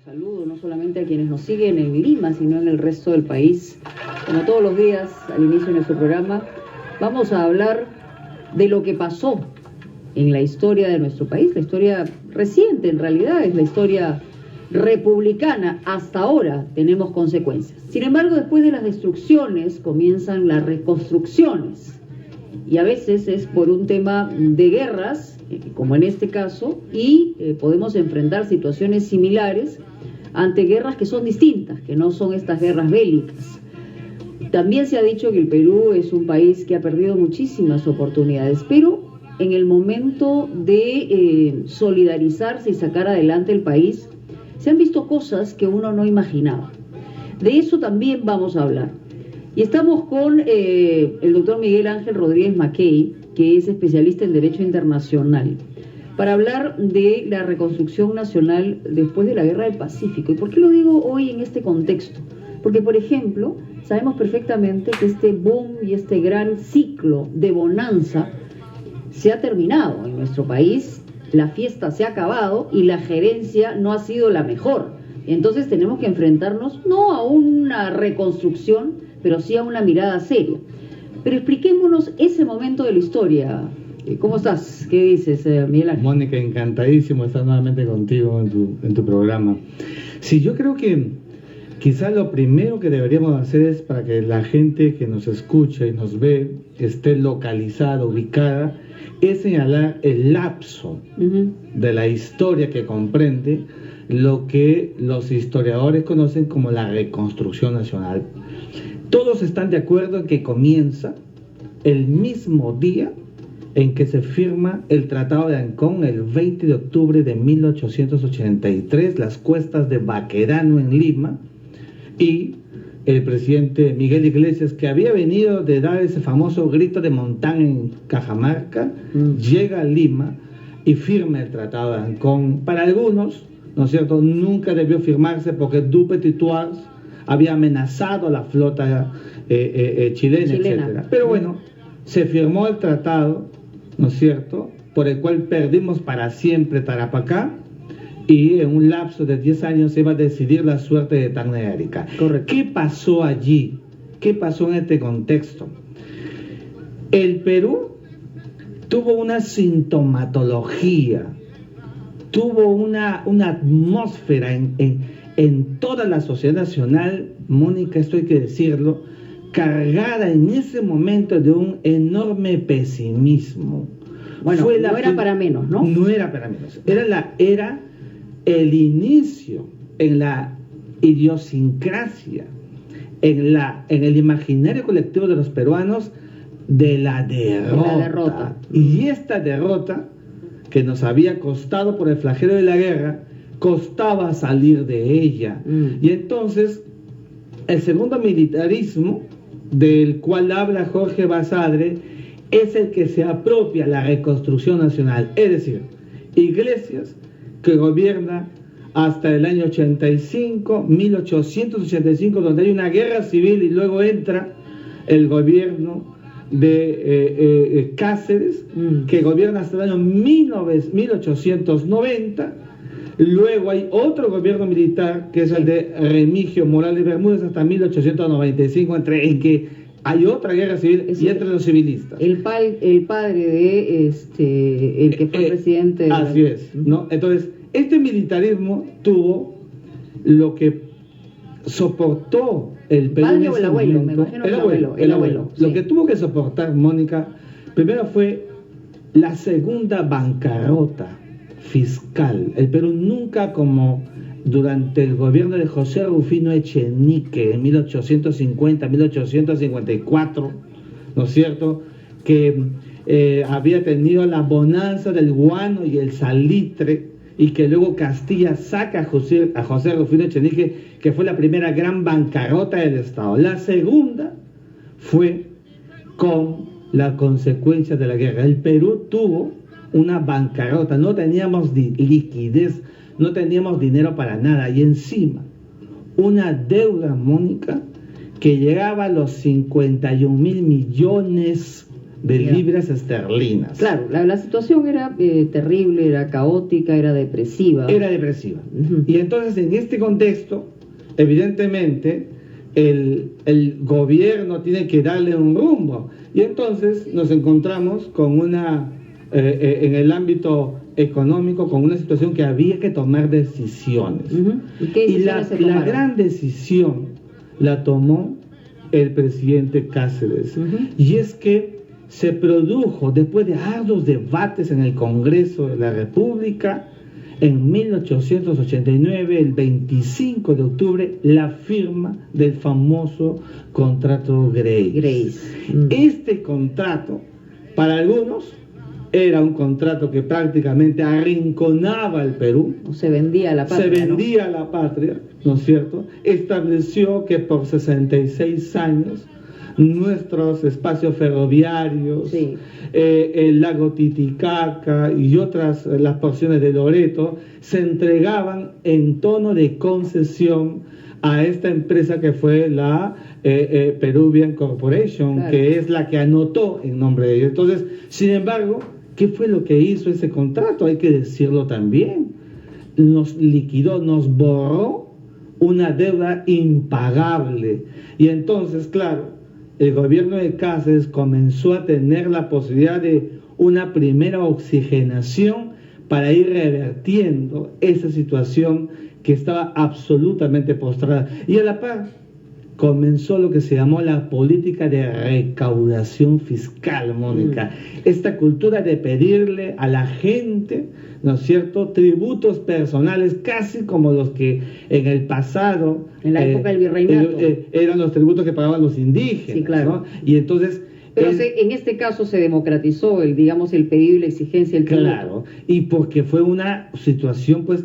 Saludo no solamente a quienes nos siguen en Lima, sino en el resto del país. Como todos los días, al inicio de nuestro programa, vamos a hablar de lo que pasó en la historia de nuestro país, la historia reciente en realidad, es la historia republicana. Hasta ahora tenemos consecuencias. Sin embargo, después de las destrucciones comienzan las reconstrucciones. Y a veces es por un tema de guerras, como en este caso, y podemos enfrentar situaciones similares ante guerras que son distintas, que no son estas guerras bélicas. También se ha dicho que el Perú es un país que ha perdido muchísimas oportunidades, pero en el momento de solidarizarse y sacar adelante el país, se han visto cosas que uno no imaginaba. De eso también vamos a hablar. Y estamos con el doctor Miguel Ángel Rodríguez Mackey, que es especialista en Derecho Internacional, para hablar de la reconstrucción nacional después de la Guerra del Pacífico. ¿Y por qué lo digo hoy en este contexto? Porque, por ejemplo, sabemos perfectamente que este boom y este gran ciclo de bonanza se ha terminado en nuestro país, la fiesta se ha acabado y la gerencia no ha sido la mejor. Entonces tenemos que enfrentarnos no a una reconstrucción, pero sí a una mirada seria. Pero expliquémonos ese momento de la historia. ¿Cómo estás? ¿Qué dices, Miguel Ángel? Mónica, encantadísimo estar nuevamente contigo en tu programa. Sí, yo creo que quizás lo primero que deberíamos hacer es, para que la gente que nos escucha y nos ve esté localizada, ubicada, es señalar el lapso de la historia que comprende lo que los historiadores conocen como la reconstrucción nacional. Todos están de acuerdo en que comienza el mismo día en que se firma el Tratado de Ancón, el 20 de octubre de 1883, las cuestas de Baquedano en Lima, y el presidente Miguel Iglesias, que había venido de dar ese famoso grito de Montán en Cajamarca, llega a Lima y firma el Tratado de Ancón. Para algunos, ¿no es cierto?, nunca debió firmarse porque Dupetit-Thouars había amenazado a la flota chilena, etc. Pero bueno, se firmó el tratado, ¿no es cierto?, por el cual perdimos para siempre Tarapacá, y en un lapso de 10 años se iba a decidir la suerte de Tacna y Arica. Correcto. ¿Qué pasó allí? ¿Qué pasó en este contexto? El Perú tuvo una sintomatología, tuvo una atmósfera en toda la sociedad nacional, Mónica, esto hay que decirlo, cargada en ese momento de un enorme pesimismo. Bueno, no era para menos, ¿no? No era para menos. Era el inicio en la idiosincrasia, en el imaginario colectivo de los peruanos, de la derrota. Y esta derrota, que nos había costado por el flagelo de la guerra, costaba salir de ella. Y entonces, el segundo militarismo, del cual habla Jorge Basadre, es el que se apropia la reconstrucción nacional. Es decir, Iglesias, que gobierna hasta el año 85, 1885, donde hay una guerra civil, y luego entra el gobierno de Cáceres, que gobierna hasta el año 1890. Luego hay otro gobierno militar, que es el de Remigio Morales Bermúdez, hasta 1895, en que hay otra guerra civil y entre los civilistas. El padre de el que fue presidente. Así es, ¿no? Entonces, este militarismo tuvo lo que soportó el Perú. ¿Padre o el abuelo? Me imagino el abuelo. Lo que tuvo que soportar, Mónica, primero fue la segunda bancarrota fiscal. El Perú nunca, como durante el gobierno de José Rufino Echenique en 1850-1854, ¿no es cierto?, que había tenido la bonanza del guano y el salitre, y que luego Castilla saca a José Rufino Echenique, que fue la primera gran bancarrota del Estado. La segunda fue con la consecuencia de la guerra. El Perú tuvo una bancarrota, no teníamos liquidez, no teníamos dinero para nada, y encima una deuda, Mónica, que llegaba a los 51.000 millones de Ya. libras esterlinas. Claro, la situación era terrible, era caótica, era depresiva. Era depresiva. Ujú. Y entonces, en este contexto, evidentemente, el gobierno tiene que darle un rumbo. Y entonces nos encontramos con en el ámbito económico, con una situación que había que tomar decisiones. Ujú. ¿Y qué Y decisiones se la tomaron? gran decisión la tomó el presidente Cáceres. Ujú. Y es que se produjo, después de arduos debates en el Congreso de la República, en 1889, el 25 de octubre, la firma del famoso contrato Grace. Grace. Mm. Este contrato, para algunos, era un contrato que prácticamente arrinconaba al Perú, O se vendía la patria, se vendía la patria, ¿no es cierto? Estableció que por 66 años nuestros espacios ferroviarios, Sí. El lago Titicaca y otras, las porciones de Loreto, se entregaban en tono de concesión a esta empresa que fue la Peruvian Corporation, Claro. que es la que anotó en nombre de ellos. Entonces, sin embargo, ¿qué fue lo que hizo ese contrato? Hay que decirlo también. Nos liquidó, nos borró una deuda impagable. Y entonces, claro, el gobierno de Cáceres comenzó a tener la posibilidad de una primera oxigenación para ir revertiendo esa situación que estaba absolutamente postrada. Y a la par comenzó lo que se llamó la política de recaudación fiscal, Mónica. Esta cultura de pedirle a la gente, ¿no es cierto?, tributos personales, casi como los que en el pasado, En la época del virreinato. eran los tributos que pagaban los indígenas. Sí, claro. ¿no? Y entonces... Pero él- en este caso se democratizó digamos, el pedido y la exigencia del tributo. Claro, y porque fue una situación pues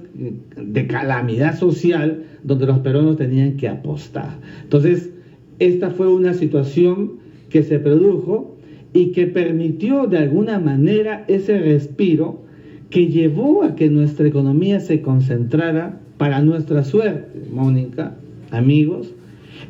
de calamidad social donde los peruanos tenían que apostar. Entonces, esta fue una situación que se produjo y que permitió de alguna manera ese respiro que llevó a que nuestra economía se concentrara, para nuestra suerte, Mónica, amigos,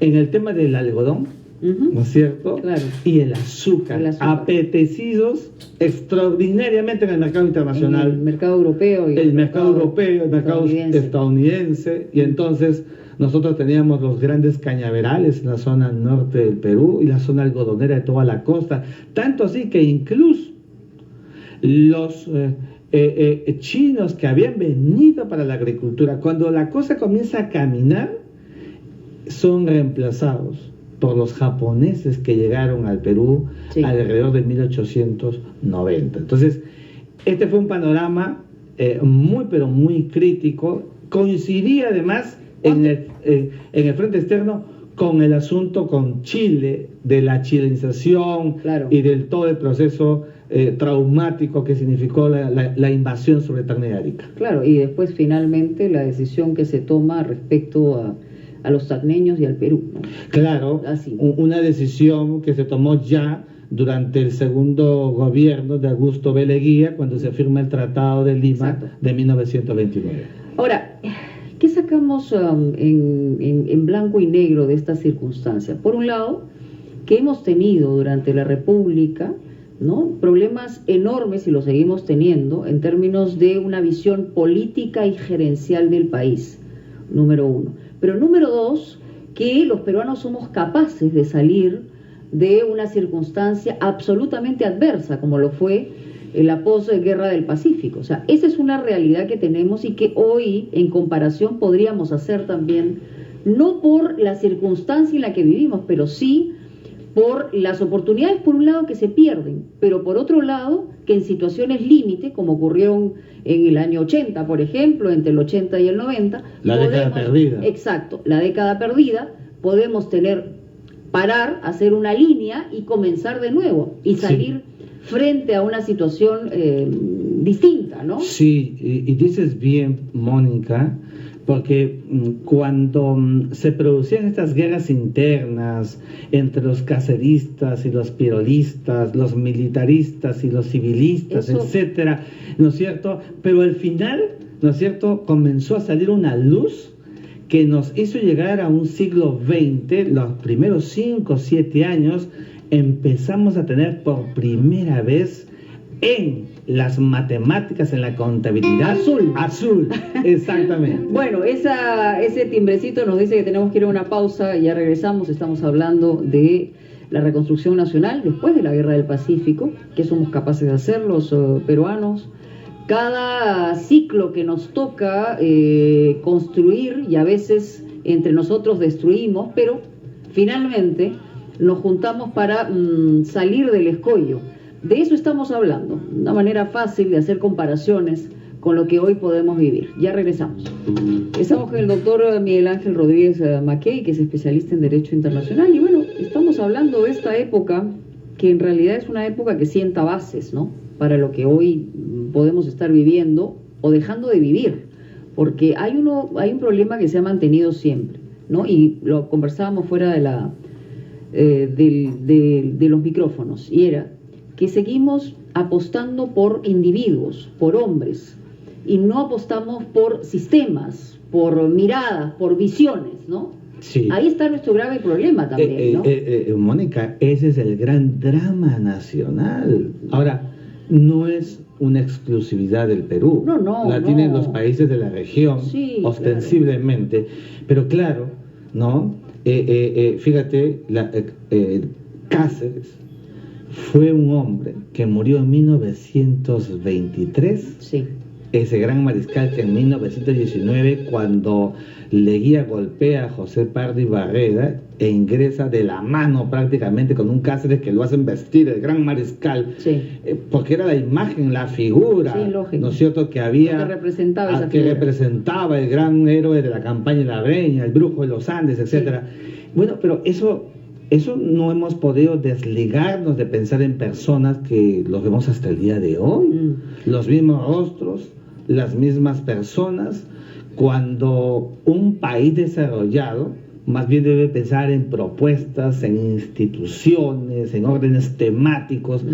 en el tema del algodón, Ujú. ¿no es cierto? Claro. Y el azúcar, El azúcar. apetecidos extraordinariamente en el mercado internacional, En el mercado europeo y el mercado europeo, el mercado estadounidense. estadounidense, y entonces nosotros teníamos los grandes cañaverales en la zona norte del Perú y la zona algodonera de toda la costa, tanto así que incluso los chinos que habían venido para la agricultura, cuando la cosa comienza a caminar, son reemplazados por los japoneses que llegaron al Perú Sí. alrededor de 1890. Entonces, este fue un panorama muy, pero muy crítico. Coincidía además en el frente externo con el asunto con Chile, de la chilenización, Claro. y del todo el proceso traumático que significó la invasión sobre Tacna y Arica. Claro, y después finalmente la decisión que se toma respecto a los tacneños y al Perú, ¿no? Claro, Así. una decisión que se tomó ya durante el segundo gobierno de Augusto B. Leguía, cuando se firma el Tratado de Lima Exacto. de 1929. Ahora, ¿qué sacamos en blanco y negro de esta circunstancia? Por un lado, que hemos tenido durante la República, ¿no?, problemas enormes, y los seguimos teniendo, en términos de una visión política y gerencial del país, número uno. Pero número dos, que los peruanos somos capaces de salir de una circunstancia absolutamente adversa, como lo fue la posguerra del Pacífico. O sea, esa es una realidad que tenemos y que hoy, en comparación, podríamos hacer también, no por la circunstancia en la que vivimos, pero sí por las oportunidades, por un lado, que se pierden, pero por otro lado, que en situaciones límite, como ocurrió en el año 80, por ejemplo, entre el 80 y el 90, La década perdida. Exacto, la década perdida, podemos parar, hacer una línea y comenzar de nuevo, y salir frente a una situación distinta, ¿no? Sí, y dices bien, Mónica, porque cuando se producían estas guerras internas entre los caceristas y los pirolistas, los militaristas y los civilistas, Eso. etcétera, ¿no es cierto? Pero al final, ¿no es cierto?, comenzó a salir una luz que nos hizo llegar a un siglo XX, los primeros 5 o 7 años, empezamos a tener por primera vez en las matemáticas, en la contabilidad. Azul, exactamente. Bueno, ese timbrecito nos dice que tenemos que ir a una pausa y ya regresamos. Estamos hablando de la reconstrucción nacional después de la Guerra del Pacífico, que somos capaces de hacer los peruanos. Cada ciclo que nos toca construir, y a veces entre nosotros destruimos, pero finalmente nos juntamos para salir del escollo. De eso estamos hablando, una manera fácil de hacer comparaciones con lo que hoy podemos vivir. Ya regresamos. Estamos con el doctor Miguel Ángel Rodríguez Mackey, que es especialista en Derecho Internacional, y bueno, estamos hablando de esta época, que en realidad es una época que sienta bases, ¿no?, para lo que hoy podemos estar viviendo o dejando de vivir, porque hay un problema que se ha mantenido siempre, ¿no?, y lo conversábamos fuera de los micrófonos, y era que seguimos apostando por individuos, por hombres, y no apostamos por sistemas, por miradas, por visiones, ¿no? Sí. Ahí está nuestro grave problema también, ¿no? Mónica, ese es el gran drama nacional. Ahora, no es una exclusividad del Perú. La tienen los países de la región, sí, ostensiblemente. Claro. Pero claro, ¿no? Fíjate, Cáceres fue un hombre que murió en 1923. Sí. Ese gran mariscal que en 1919, cuando Leguía golpea a José Pardo y Barreda e ingresa de la mano prácticamente con un Cáceres que lo hacen vestir, el gran mariscal, sí, porque era la imagen, la figura, sí, ¿no es cierto?, que había, que representaba el gran héroe de la campaña de la Breña, el brujo de los Andes, etcétera. Sí. Bueno, pero eso no hemos podido desligarnos de pensar en personas que los vemos hasta el día de hoy, los mismos rostros, las mismas personas, cuando un país desarrollado más bien debe pensar en propuestas, en instituciones, en órdenes temáticos,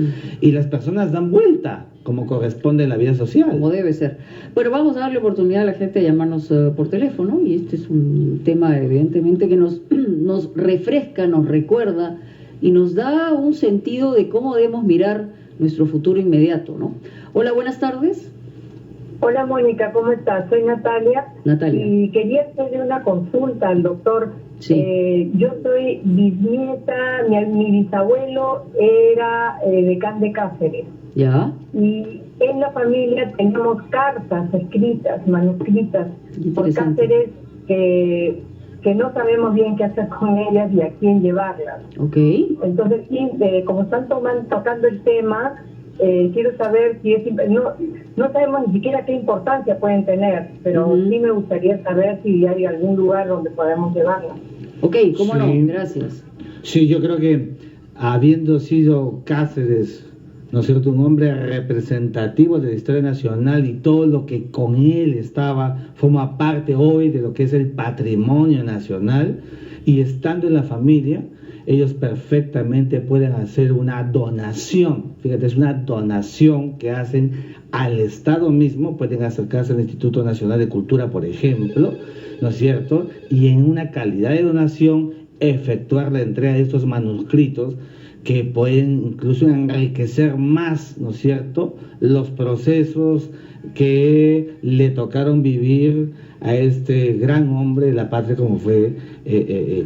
y las personas dan vuelta como corresponde en la vida social. Como debe ser. Bueno, vamos a darle oportunidad a la gente de llamarnos por teléfono, y este es un tema evidentemente que nos refresca, nos recuerda y nos da un sentido de cómo debemos mirar nuestro futuro inmediato, ¿no? Hola, buenas tardes. Hola Mónica, ¿cómo estás? Soy Natalia. Y quería hacerle una consulta al doctor. Sí. Yo soy bisnieta, mi bisabuelo era decán de Cáceres. ¿Ya? Y en la familia tenemos cartas escritas, manuscritas por Cáceres que no sabemos bien qué hacer con ellas y a quién llevarlas. Okay. Entonces, como están tocando el tema, quiero saber si no sabemos ni siquiera qué importancia pueden tener, pero sí me gustaría saber si hay algún lugar donde podemos llevarlas. Ok, cómo no, gracias. Sí, yo creo que habiendo sido Cáceres, ¿no es cierto?, un hombre representativo de la historia nacional y todo lo que con él forma parte hoy de lo que es el patrimonio nacional, y estando en la familia, ellos perfectamente pueden hacer una donación. Fíjate, es una donación que hacen al Estado mismo, pueden acercarse al Instituto Nacional de Cultura, por ejemplo, ¿no es cierto?, y en una calidad de donación efectuar la entrega de estos manuscritos que pueden incluso enriquecer más, ¿no es cierto?, los procesos que le tocaron vivir a este gran hombre de la patria como fue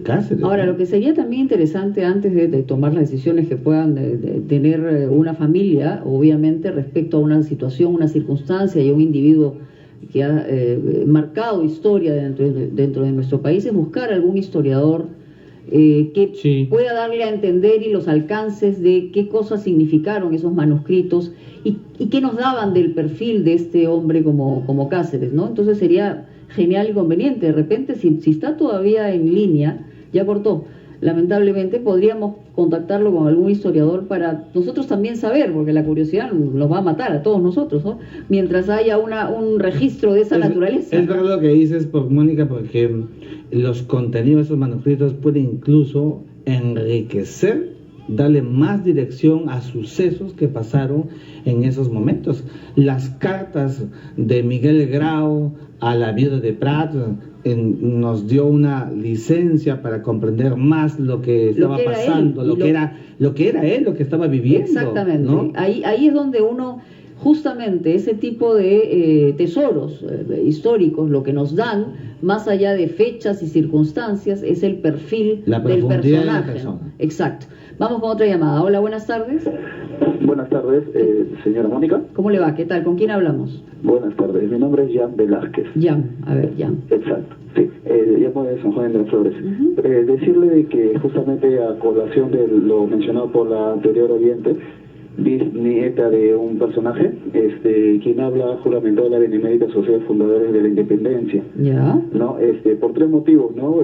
Cáceres. Ahora, ¿no? Lo que sería también interesante antes de tomar las decisiones que puedan de tener una familia, obviamente respecto a una situación, una circunstancia y a un individuo que ha marcado historia dentro de nuestro país, es buscar algún historiador que pueda darle a entender y los alcances de qué cosas significaron esos manuscritos y qué nos daban del perfil de este hombre como Cáceres, ¿no? Entonces sería genial y conveniente. De repente, si está todavía en línea, ya cortó, lamentablemente podríamos contactarlo con algún historiador para nosotros también saber, porque la curiosidad nos va a matar a todos nosotros, ¿no?, mientras haya un registro de esa naturaleza. Es verdad lo que dices, Mónica, porque los contenidos de esos manuscritos pueden incluso enriquecer darle más dirección a sucesos que pasaron en esos momentos. Las cartas de Miguel Grau a la viuda de Prat nos dio una licencia para comprender más lo que estaba pasando, lo que era él, lo que estaba viviendo. Exactamente, ¿no? Ahí es donde uno, justamente ese tipo de tesoros históricos, lo que nos dan, más allá de fechas y circunstancias, es el perfil del personaje. Exacto. Vamos con otra llamada. Hola, buenas tardes. Buenas tardes, señora Mónica. ¿Cómo le va? ¿Qué tal? ¿Con quién hablamos? Buenas tardes, mi nombre es Jan Velázquez. Jan, a ver, Jan. Exacto, sí. Llamo de San Juan de las Flores. Decirle de que justamente a colación de lo mencionado por la anterior oyente, bisnieta de un personaje, quien habla juramentó la Benemérita Sociedad Fundadores de la Independencia. Ya. ¿No? Por tres motivos, ¿no?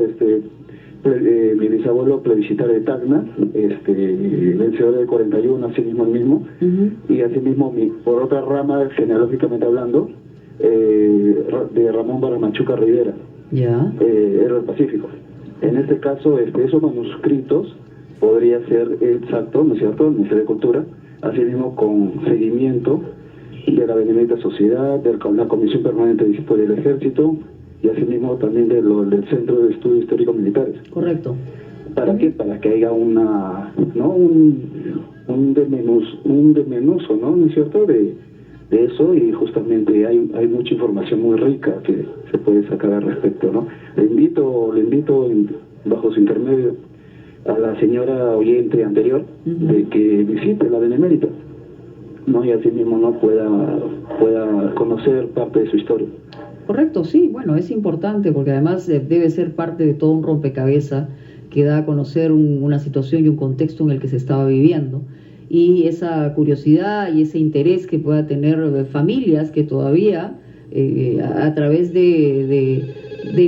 Mi bisabuelo plebiscitario de Tacna, vencedor del 41, así mismo, y asimismo, por otra rama, genealógicamente hablando, de Ramón Baramachuca Rivera, ya. Héroe del Pacífico. En este caso, esos manuscritos podría ser exacto, ¿no es cierto?, el Ministerio de Cultura, asimismo con seguimiento de la Benemérita Sociedad, de la Comisión Permanente de Historia del Ejército, y asimismo también del Centro de Estudios Históricos Militares. Correcto. ¿Para qué? Para que haya un desmenuzo, ¿no es cierto?, de eso, y justamente hay mucha información muy rica que se puede sacar al respecto, ¿no? Le invito bajo su intermedio a la señora oyente anterior de que visite la Benemérita, ¿no? Y asimismo no pueda conocer parte de su historia. Correcto, sí, bueno, es importante porque además debe ser parte de todo un rompecabezas que da a conocer una situación y un contexto en el que se estaba viviendo, y esa curiosidad y ese interés que pueda tener familias que todavía a través de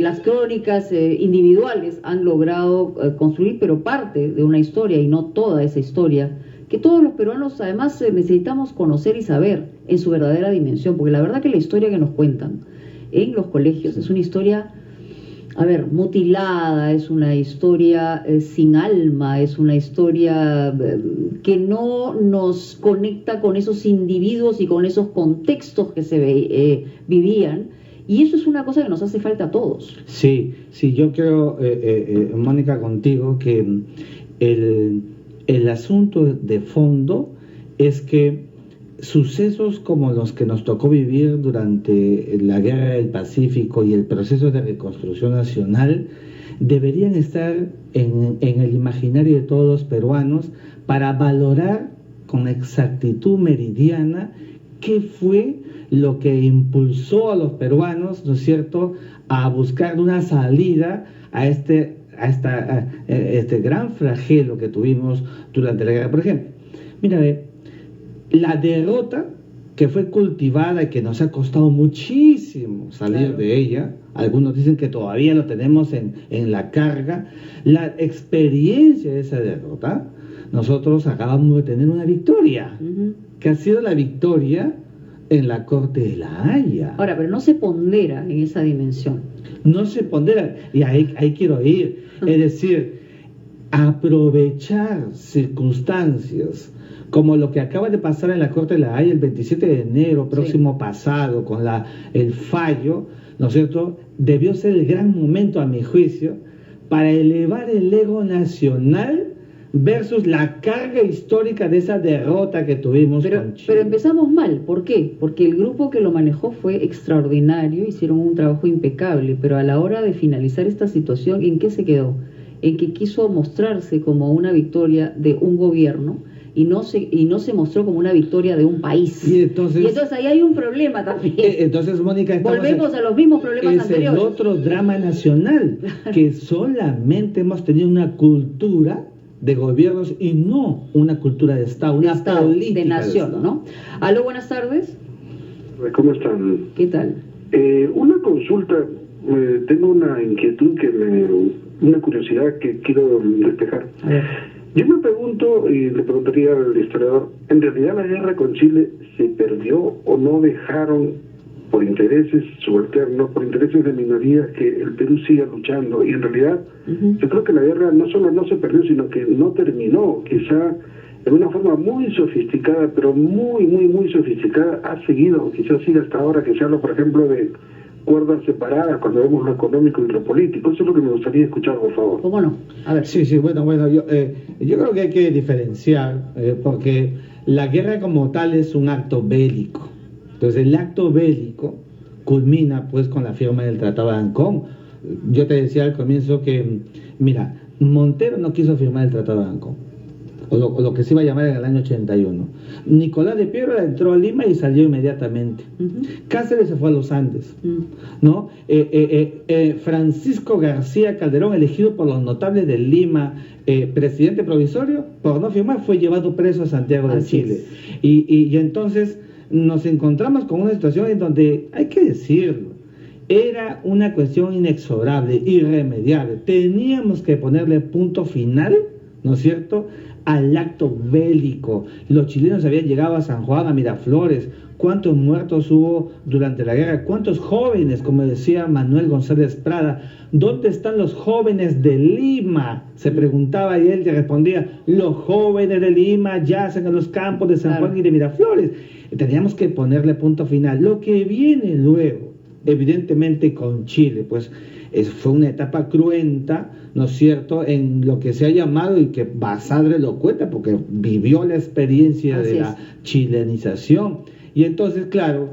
las crónicas individuales han logrado construir, pero parte de una historia y no toda esa historia, que todos los peruanos además necesitamos conocer y saber en su verdadera dimensión, porque la verdad que la historia que nos cuentan en los colegios es una historia, mutilada, es una historia sin alma, es una historia que no nos conecta con esos individuos y con esos contextos que se vivían, y eso es una cosa que nos hace falta a todos. Sí, yo creo, Mónica, contigo, que el asunto de fondo es que sucesos como los que nos tocó vivir durante la Guerra del Pacífico y el proceso de reconstrucción nacional deberían estar en el imaginario de todos los peruanos para valorar con exactitud meridiana qué fue lo que impulsó a los peruanos, ¿no es cierto?, a buscar una salida a este gran flagelo que tuvimos durante la guerra. Por ejemplo, mira, la derrota que fue cultivada y que nos ha costado muchísimo salir de ella, algunos dicen que todavía lo tenemos en la carga, la experiencia de esa derrota, nosotros acabamos de tener una victoria, que ha sido la victoria en la Corte de La Haya. Ahora, pero no se pondera en esa dimensión. No se pondera, y ahí quiero ir, es decir, aprovechar circunstancias como lo que acaba de pasar en la Corte de La Haya el 27 de enero próximo pasado, con el fallo, ¿no es cierto?, debió ser el gran momento, a mi juicio, para elevar el ego nacional versus la carga histórica de esa derrota que tuvimos con Chile. Pero empezamos mal. ¿Por qué? Porque el grupo que lo manejó fue extraordinario, hicieron un trabajo impecable, pero a la hora de finalizar esta situación, ¿en qué se quedó? En que quiso mostrarse como una victoria de un gobierno y no se mostró como una victoria de un país. Y entonces ahí hay un problema también. Entonces, Mónica, volvemos a los mismos problemas anteriores. Es el otro drama nacional, que solamente hemos tenido una cultura de gobiernos y no una cultura de Estado, una política de nación, ¿no? Aló, buenas tardes. ¿Cómo están? ¿Qué tal? Una consulta, tengo una inquietud, una curiosidad que quiero despejar. A ver. Yo me pregunto, y le preguntaría al historiador, ¿en realidad la guerra con Chile se perdió o no dejaron por intereses subalternos, por intereses de minorías, que el Perú siga luchando. Y en realidad, yo creo que la guerra no solo no se perdió, sino que no terminó. Quizá de una forma muy sofisticada, pero muy sofisticada, ha seguido, quizás siga hasta ahora, que se habla, por ejemplo, de cuerdas separadas cuando vemos lo económico y lo político. Eso es lo que me gustaría escuchar, por favor. ¿Cómo no? A ver. Sí, bueno, yo creo que hay que diferenciar, porque la guerra como tal es un acto bélico. Entonces el acto bélico culmina pues con la firma del Tratado de Ancón. Yo te decía al comienzo que, mira, Montero no quiso firmar el Tratado de Ancón, o lo que se iba a llamar en el año 81. Nicolás de Piedra entró a Lima y salió inmediatamente. Cáceres se fue a los Andes, ¿no? Francisco García Calderón, elegido por los notables de Lima, presidente provisorio, por no firmar, fue llevado preso a Santiago de Chile. Y entonces nos encontramos con una situación en donde, hay que decirlo, era una cuestión inexorable, irremediable. Teníamos que ponerle punto final, ¿no es cierto?, al acto bélico. Los chilenos habían llegado a San Juan, a Miraflores. ¿Cuántos muertos hubo durante la guerra? ¿Cuántos jóvenes, como decía Manuel González Prada? ¿Dónde están los jóvenes de Lima? Se preguntaba y él le respondía: los jóvenes de Lima yacen en los campos de San Juan y de Miraflores. Teníamos que ponerle punto final. Lo que viene luego, evidentemente con Chile, pues fue una etapa cruenta, ¿no es cierto?, en lo que se ha llamado, y que Basadre lo cuenta porque vivió la experiencia de la chilenización. Y entonces, claro,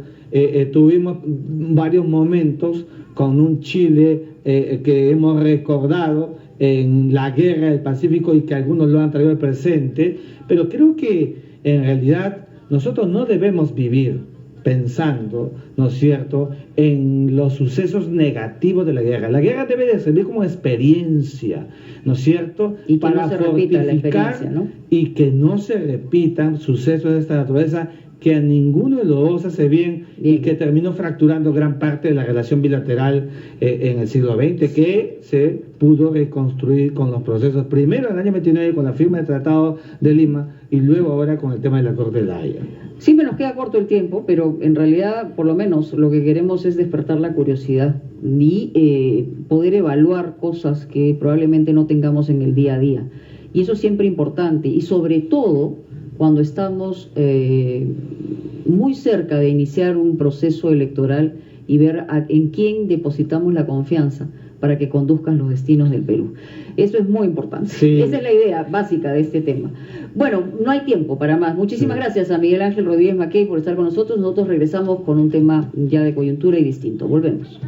tuvimos varios momentos con un Chile que hemos recordado en la guerra del Pacífico y que algunos lo han traído al presente, pero creo que en realidad nosotros no debemos vivir pensando, ¿no es cierto?, en los sucesos negativos de la guerra. La guerra debe de servir como experiencia, ¿no es cierto?, y para no se repita la experiencia, ¿no? Y que no se repitan sucesos de esta naturaleza que a ninguno de los dos hace bien y que terminó fracturando gran parte de la relación bilateral en el siglo XX, que se pudo reconstruir con los procesos, primero en el año 29 con la firma del Tratado de Lima y luego ahora con el tema del Acuerdo de La Haya. Siempre nos queda corto el tiempo, pero en realidad, por lo menos, lo que queremos es despertar la curiosidad y poder evaluar cosas que probablemente no tengamos en el día a día. Y eso es siempre importante, y sobre todo cuando estamos muy cerca de iniciar un proceso electoral y ver en quién depositamos la confianza para que conduzcan los destinos del Perú. Eso es muy importante. Sí. Esa es la idea básica de este tema. Bueno, no hay tiempo para más. Muchísimas gracias a Miguel Ángel Rodríguez Mackey por estar con nosotros. Nosotros regresamos con un tema ya de coyuntura y distinto. Volvemos.